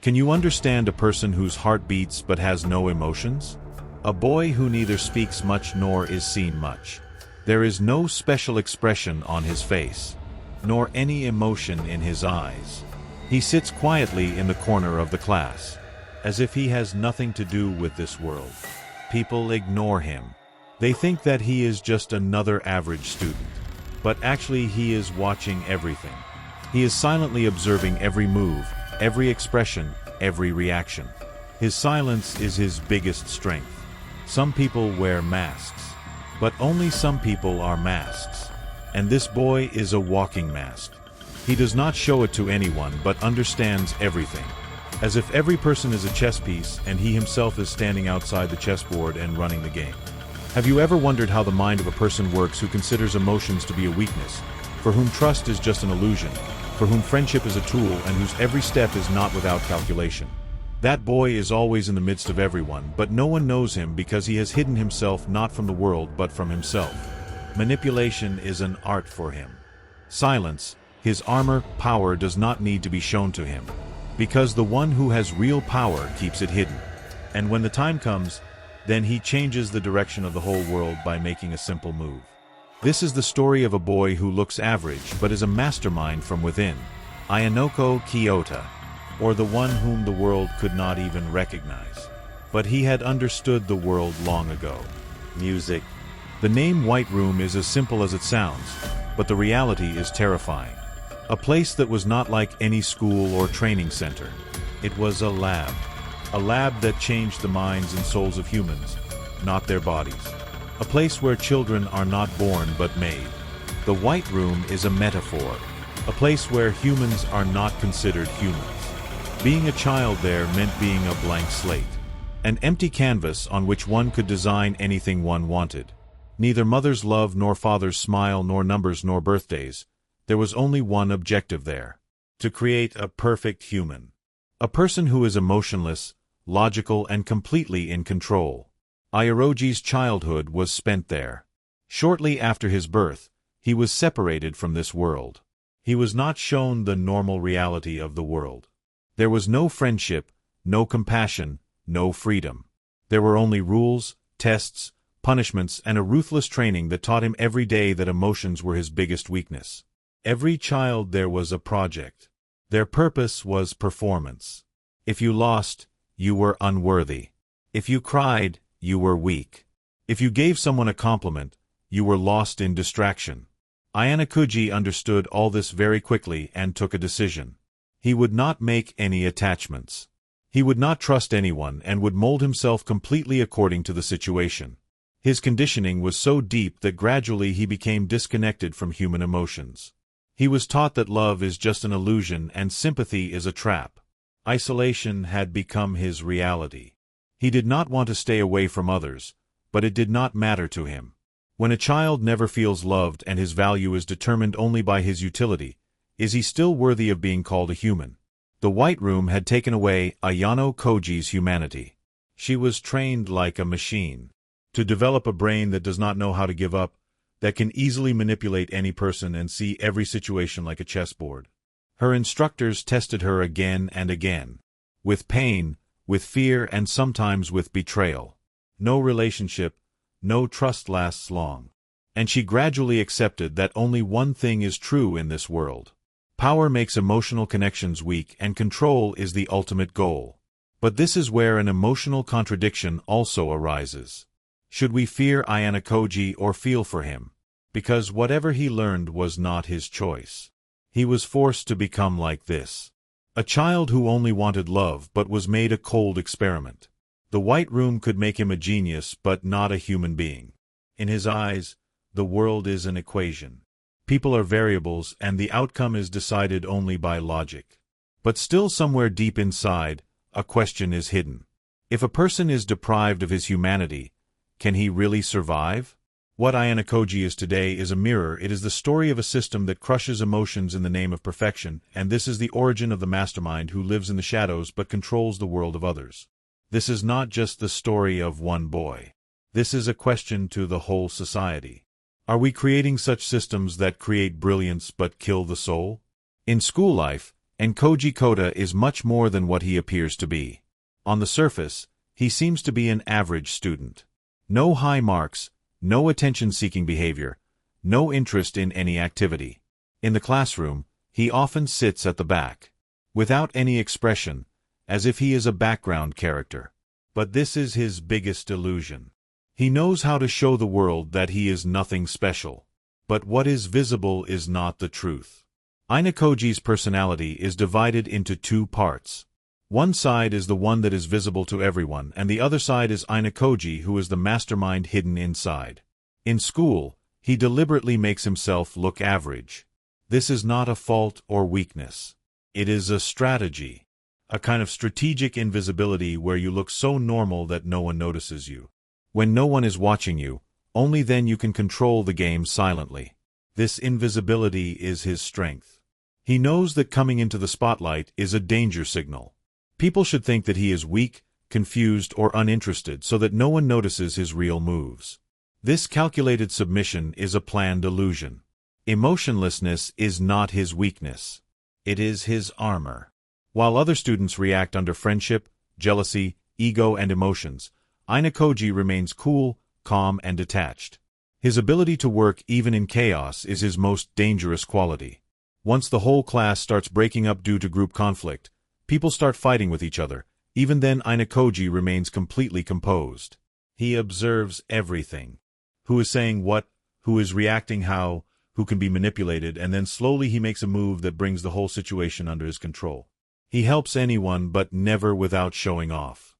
Can you understand a person whose heart beats but has no emotions? A boy who neither speaks much nor is seen much. There is no special expression on his face, nor any emotion in his eyes. He sits quietly in the corner of the class, as if he has nothing to do with this world. People ignore him. They think that he is just another average student. But actually he is watching everything. He is silently observing every move, every expression, every reaction. His silence is his biggest strength. Some people wear masks, but only some people are masks. And this boy is a walking mask. He does not show it to anyone but understands everything. As if every person is a chess piece and he himself is standing outside the chessboard and running the game. Have you ever wondered how the mind of a person works who considers emotions to be a weakness, for whom trust is just an illusion, for whom friendship is a tool, and whose every step is not without calculation? That boy is always in the midst of everyone, but no one knows him because he has hidden himself not from the world but from himself. Manipulation is an art for him. Silence, his armor, power does not need to be shown to him, because the one who has real power keeps it hidden. And when the time comes, then he changes the direction of the whole world by making a simple move. This is the story of a boy who looks average but is a mastermind from within. Ayanokoji, or the one whom the world could not even recognize. But he had understood the world long ago. Music. The name White Room is as simple as it sounds, but the reality is terrifying. A place that was not like any school or training center. It was a lab. A lab that changed the minds and souls of humans, not their bodies. A place where children are not born but made. The White Room is a metaphor. A place where humans are not considered humans. Being a child there meant being a blank slate. An empty canvas on which one could design anything one wanted. Neither mother's love nor father's smile nor numbers nor birthdays. There was only one objective there. To create a perfect human. A person who is emotionless, logical and completely in control. Ayaroji's childhood was spent there. Shortly after his birth, he was separated from this world. He was not shown the normal reality of the world. There was no friendship, no compassion, no freedom. There were only rules, tests, punishments, and a ruthless training that taught him every day that emotions were his biggest weakness. Every child there was a project. Their purpose was performance. If you lost, you were unworthy. If you cried, you were weak. If you gave someone a compliment, you were lost in distraction. Ayanokoji understood all this very quickly and took a decision. He would not make any attachments. He would not trust anyone and would mold himself completely according to the situation. His conditioning was so deep that gradually he became disconnected from human emotions. He was taught that love is just an illusion and sympathy is a trap. Isolation had become his reality. He did not want to stay away from others, but it did not matter to him. When a child never feels loved and his value is determined only by his utility, is he still worthy of being called a human? The White Room had taken away Ayanokoji's humanity. She was trained like a machine. To develop a brain that does not know how to give up, that can easily manipulate any person and see every situation like a chessboard. Her instructors tested her again and again. With pain, with fear, and sometimes with betrayal. No relationship, no trust lasts long. And she gradually accepted that only one thing is true in this world. Power makes emotional connections weak and control is the ultimate goal. But this is where an emotional contradiction also arises. Should we fear Ayanokoji or feel for him? Because whatever he learned was not his choice. He was forced to become like this. A child who only wanted love but was made a cold experiment. The White Room could make him a genius but not a human being. In his eyes, the world is an equation. People are variables and the outcome is decided only by logic. But still somewhere deep inside, a question is hidden. If a person is deprived of his humanity, can he really survive? What Ayanokoji is today is a mirror. It is the story of a system that crushes emotions in the name of perfection, and this is the origin of the mastermind who lives in the shadows but controls the world of others. This is not just the story of one boy. This is a question to the whole society. Are we creating such systems that create brilliance but kill the soul? In school life, And Koji Kota is much more than what he appears to be. On the surface, he seems to be an average student. No high marks, no attention-seeking behavior, no interest in any activity. In the classroom, he often sits at the back, without any expression, as if he is a background character. But this is his biggest illusion. He knows how to show the world that he is nothing special. But what is visible is not the truth. Ayanokoji's personality is divided into two parts. One side is the one that is visible to everyone, and the other side is Ayanokoji, who is the mastermind hidden inside. In school, he deliberately makes himself look average. This is not a fault or weakness. It is a strategy. A kind of strategic invisibility where you look so normal that no one notices you. When no one is watching you, only then you can control the game silently. This invisibility is his strength. He knows that coming into the spotlight is a danger signal. People should think that he is weak, confused, or uninterested so that no one notices his real moves. This calculated submission is a planned illusion. Emotionlessness is not his weakness. It is his armor. While other students react under friendship, jealousy, ego, and emotions, Ayanokoji remains cool, calm, and detached. His ability to work even in chaos is his most dangerous quality. Once the whole class starts breaking up due to group conflict, people start fighting with each other. Even then, Ayanokoji remains completely composed. He observes everything. Who is saying what, who is reacting how, who can be manipulated, and then slowly he makes a move that brings the whole situation under his control. He helps anyone, but never without showing off.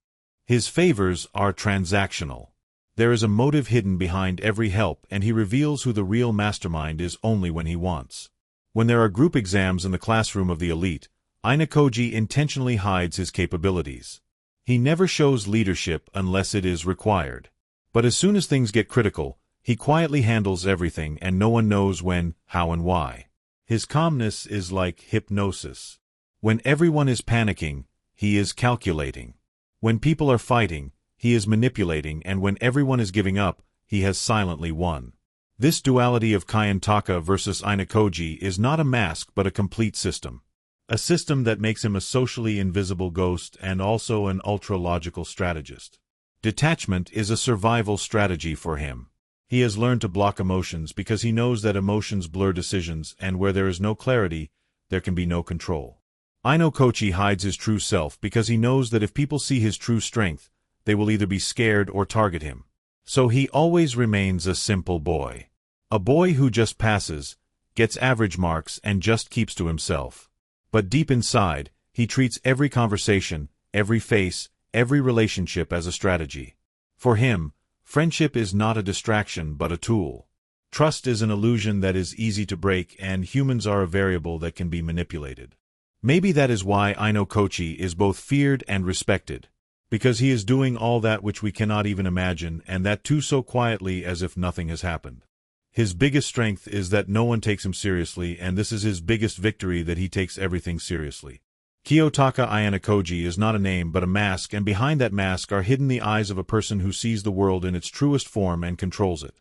His favors are transactional. There is a motive hidden behind every help, and he reveals who the real mastermind is only when he wants. When there are group exams in the classroom of the elite, Ayanokoji intentionally hides his capabilities. He never shows leadership unless it is required. But as soon as things get critical, he quietly handles everything and no one knows when, how, and why. His calmness is like hypnosis. When everyone is panicking, he is calculating. When people are fighting, he is manipulating, and when everyone is giving up, he has silently won. This duality of Kayantaka versus Ayanokoji is not a mask but a complete system. A system that makes him a socially invisible ghost and also an ultra-logical strategist. Detachment is a survival strategy for him. He has learned to block emotions because he knows that emotions blur decisions, and where there is no clarity, there can be no control. Ayanokoji hides his true self because he knows that if people see his true strength, they will either be scared or target him. So he always remains a simple boy. A boy who just passes, gets average marks, and just keeps to himself. But deep inside, he treats every conversation, every face, every relationship as a strategy. For him, friendship is not a distraction but a tool. Trust is an illusion that is easy to break, and humans are a variable that can be manipulated. Maybe that is why Ayanokoji is both feared and respected. Because he is doing all that which we cannot even imagine, and that too so quietly as if nothing has happened. His biggest strength is that no one takes him seriously, and this is his biggest victory, that he takes everything seriously. Kiyotaka Ayanokoji is not a name but a mask, and behind that mask are hidden the eyes of a person who sees the world in its truest form and controls it.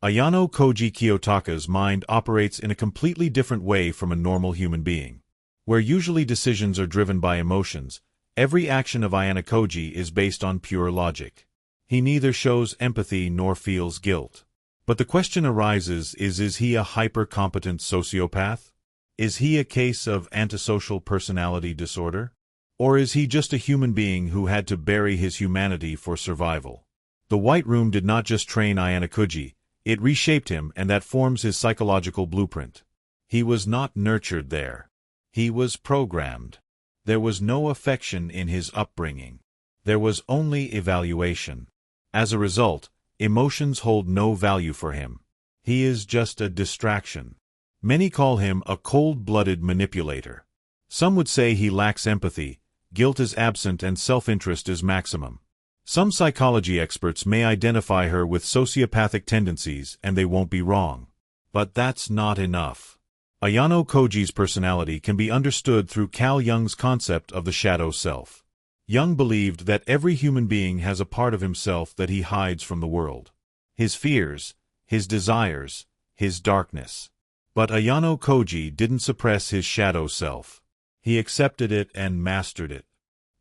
Ayanokoji Kiyotaka's mind operates in a completely different way from a normal human being. Where usually decisions are driven by emotions, every action of Ayanokoji is based on pure logic. He neither shows empathy nor feels guilt. But the question arises, is he a hyper-competent sociopath? Is he a case of antisocial personality disorder? Or is he just a human being who had to bury his humanity for survival? The White Room did not just train Ayanokoji, it reshaped him, and that forms his psychological blueprint. He was not nurtured there. He was programmed. There was no affection in his upbringing. There was only evaluation. As a result, emotions hold no value for him. He is just a distraction. Many call him a cold-blooded manipulator. Some would say he lacks empathy, guilt is absent, and self-interest is maximum. Some psychology experts may identify her with sociopathic tendencies, and they won't be wrong. But that's not enough. Ayanokoji's personality can be understood through Carl Jung's concept of the shadow self. Jung believed that every human being has a part of himself that he hides from the world. His fears, his desires, his darkness. But Ayanokoji didn't suppress his shadow self. He accepted it and mastered it.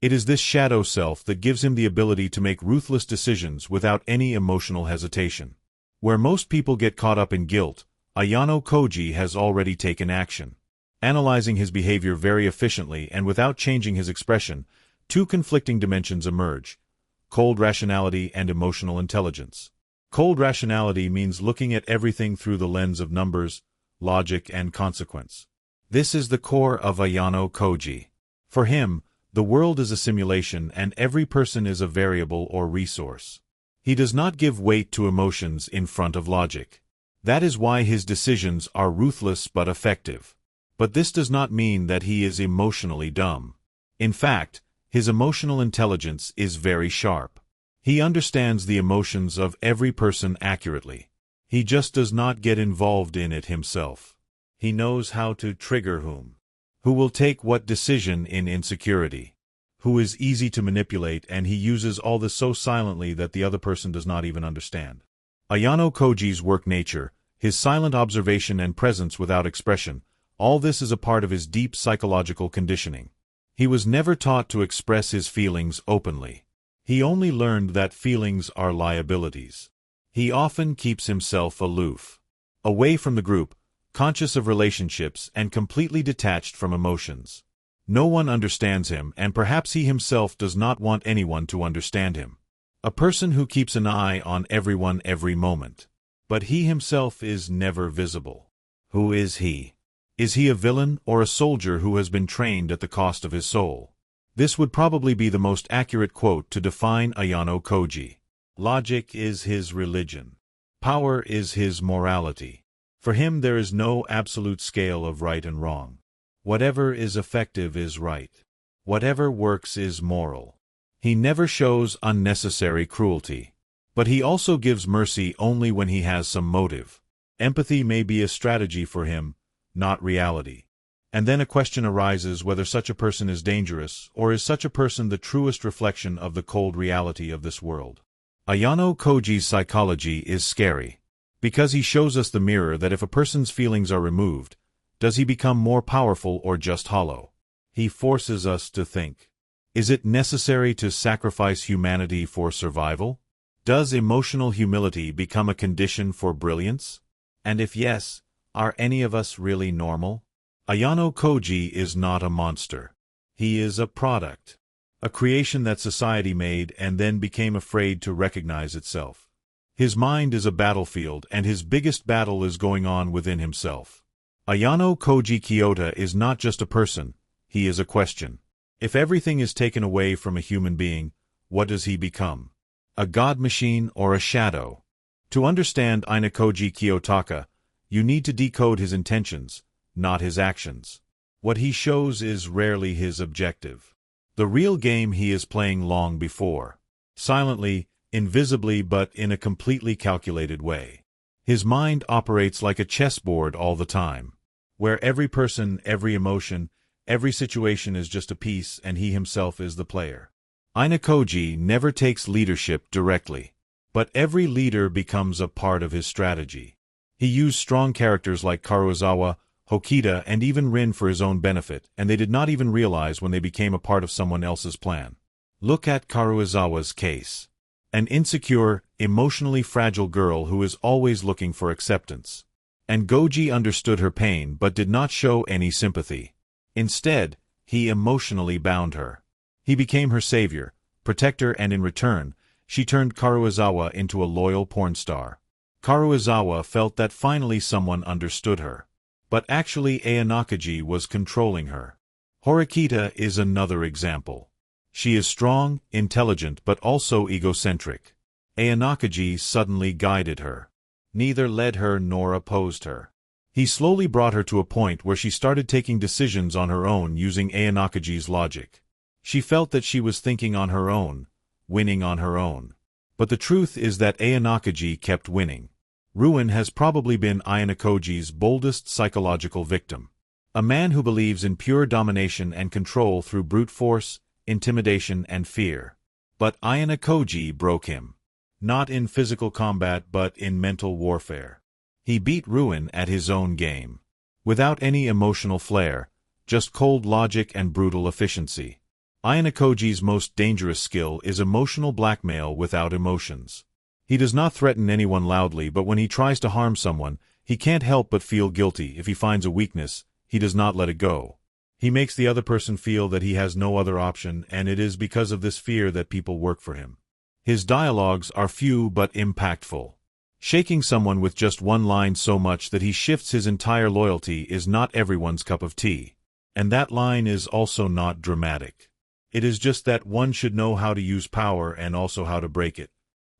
It is this shadow self that gives him the ability to make ruthless decisions without any emotional hesitation. Where most people get caught up in guilt, Ayanokoji has already taken action. Analyzing his behavior very efficiently and without changing his expression, two conflicting dimensions emerge: cold rationality and emotional intelligence. Cold rationality means looking at everything through the lens of numbers, logic, and consequence. This is the core of Ayanokoji. For him, the world is a simulation and every person is a variable or resource. He does not give weight to emotions in front of logic. That is why his decisions are ruthless but effective. But this does not mean that he is emotionally dumb. In fact, his emotional intelligence is very sharp. He understands the emotions of every person accurately. He just does not get involved in it himself. He knows how to trigger whom. Who will take what decision in insecurity. Who is easy to manipulate, and he uses all this so silently that the other person does not even understand. Ayanokoji's work nature, his silent observation and presence without expression, all this is a part of his deep psychological conditioning. He was never taught to express his feelings openly. He only learned that feelings are liabilities. He often keeps himself aloof, away from the group, conscious of relationships and completely detached from emotions. No one understands him, and perhaps he himself does not want anyone to understand him. A person who keeps an eye on everyone every moment. But he himself is never visible. Who is he? Is he a villain or a soldier who has been trained at the cost of his soul? This would probably be the most accurate quote to define Ayanokoji. Logic is his religion. Power is his morality. For him there is no absolute scale of right and wrong. Whatever is effective is right. Whatever works is moral. He never shows unnecessary cruelty. But he also gives mercy only when he has some motive. Empathy may be a strategy for him, not reality. And then a question arises whether such a person is dangerous, or is such a person the truest reflection of the cold reality of this world. Ayanokoji's psychology is scary. Because he shows us the mirror that if a person's feelings are removed, does he become more powerful or just hollow? He forces us to think. Is it necessary to sacrifice humanity for survival? Does emotional humility become a condition for brilliance? And if yes, are any of us really normal? Ayanokoji is not a monster. He is a product. A creation that society made and then became afraid to recognize itself. His mind is a battlefield, and his biggest battle is going on within himself. Ayanokoji Kyoto is not just a person, he is a question. If everything is taken away from a human being, what does he become? A god machine or a shadow? To understand Ayanokoji Kiyotaka, you need to decode his intentions, not his actions. What he shows is rarely his objective. The real game he is playing long before. Silently, invisibly, but in a completely calculated way. His mind operates like a chessboard all the time, where every person, every emotion, every situation is just a piece and he himself is the player. Ayanokoji never takes leadership directly, but every leader becomes a part of his strategy. He used strong characters like Karuizawa, Hokita, and even Rin for his own benefit, and they did not even realize when they became a part of someone else's plan. Look at Karuizawa's case. An insecure, emotionally fragile girl who is always looking for acceptance. And Goji understood her pain but did not show any sympathy. Instead, he emotionally bound her. He became her savior, protector, and in return, she turned Karuizawa into a loyal porn star. Karuizawa felt that finally someone understood her. But actually Ayanokoji was controlling her. Horikita is another example. She is strong, intelligent, but also egocentric. Ayanokoji suddenly guided her. Neither led her nor opposed her. He slowly brought her to a point where she started taking decisions on her own using Ayanokoji's logic. She felt that she was thinking on her own, winning on her own. But the truth is that Ayanokoji kept winning. Ruin has probably been Ayanokoji's boldest psychological victim. A man who believes in pure domination and control through brute force, intimidation, and fear. But Ayanokoji broke him. Not in physical combat but in mental warfare. He beat Ruin at his own game. Without any emotional flair, just cold logic and brutal efficiency. Ayanokoji's most dangerous skill is emotional blackmail without emotions. He does not threaten anyone loudly, but when he tries to harm someone, he can't help but feel guilty. If he finds a weakness, he does not let it go. He makes the other person feel that he has no other option, and it is because of this fear that people work for him. His dialogues are few but impactful. Shaking someone with just one line so much that he shifts his entire loyalty is not everyone's cup of tea. And that line is also not dramatic. It is just that one should know how to use power and also how to break it.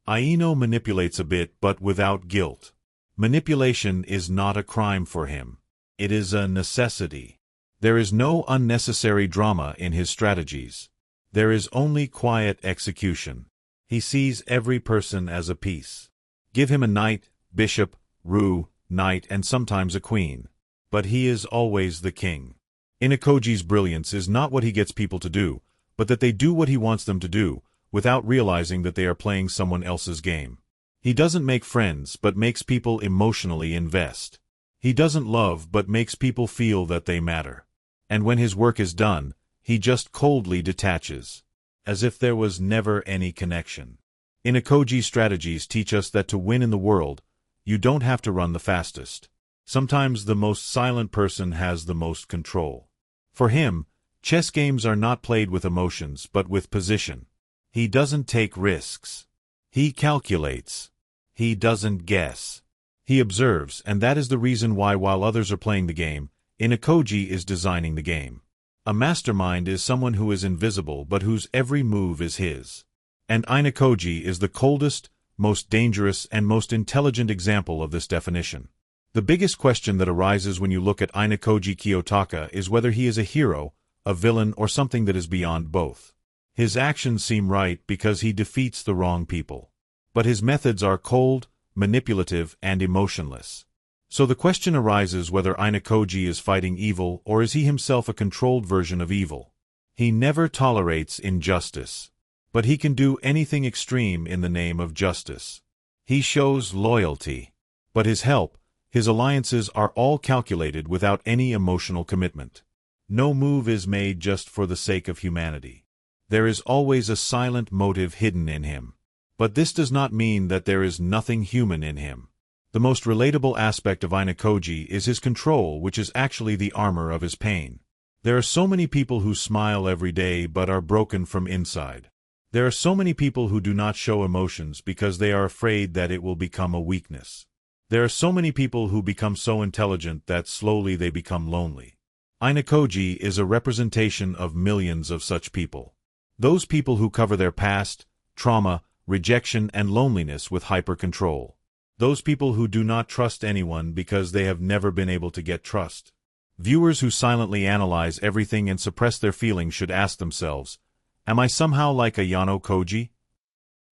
Ayano manipulates a bit, but without guilt. Manipulation is not a crime for him. It is a necessity. There is no unnecessary drama in his strategies. There is only quiet execution. He sees every person as a piece. Give him a knight, bishop, rook, knight, and sometimes a queen. But he is always the king. Ayanokoji's brilliance is not what he gets people to do, but that they do what he wants them to do, without realizing that they are playing someone else's game. He doesn't make friends, but makes people emotionally invest. He doesn't love, but makes people feel that they matter. And when his work is done, he just coldly detaches, as if there was never any connection. Ayanokoji's strategies teach us that to win in the world, you don't have to run the fastest. Sometimes the most silent person has the most control. For him, chess games are not played with emotions, but with position. He doesn't take risks. He calculates. He doesn't guess. He observes, and that is the reason why while others are playing the game, Ayanokoji is designing the game. A mastermind is someone who is invisible but whose every move is his. And Ayanokoji is the coldest, most dangerous, and most intelligent example of this definition. The biggest question that arises when you look at Ayanokoji Kiyotaka is whether he is a hero, a villain, or something that is beyond both. His actions seem right because he defeats the wrong people. But his methods are cold, manipulative, and emotionless. So the question arises whether Ayanokoji is fighting evil or is he himself a controlled version of evil. He never tolerates injustice. But he can do anything extreme in the name of justice. He shows loyalty. But his alliances are all calculated without any emotional commitment. No move is made just for the sake of humanity. There is always a silent motive hidden in him. But this does not mean that there is nothing human in him. The most relatable aspect of Ayanokoji is his control, which is actually the armor of his pain. There are so many people who smile every day but are broken from inside. There are so many people who do not show emotions because they are afraid that it will become a weakness. There are so many people who become so intelligent that slowly they become lonely. Ayanokoji is a representation of millions of such people. Those people who cover their past, trauma, rejection, and loneliness with hyper-control. Those people who do not trust anyone because they have never been able to get trust. Viewers who silently analyze everything and suppress their feelings should ask themselves, am I somehow like Ayanokoji?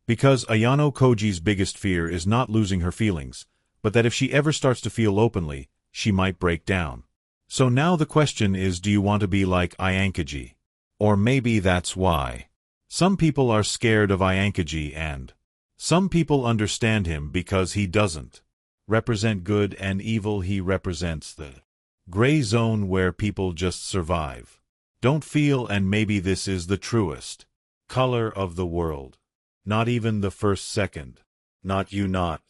Because Ayanokoji's biggest fear is not losing her feelings, but that if she ever starts to feel openly, she might break down. So now the question is, do you want to be like Ayanokoji? Or maybe that's why. Some people are scared of Ayanokoji and some people understand him because he doesn't represent good and evil. He represents the gray zone where people just survive, don't feel, and maybe this is the truest color of the world. Not even the first second. Not you, not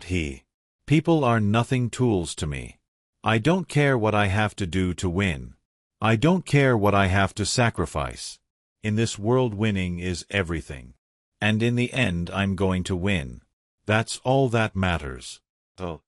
he. People are nothing tools to me. I don't care what I have to do to win. I don't care what I have to sacrifice. In this world, winning is everything. And in the end, I'm going to win. That's all that matters. So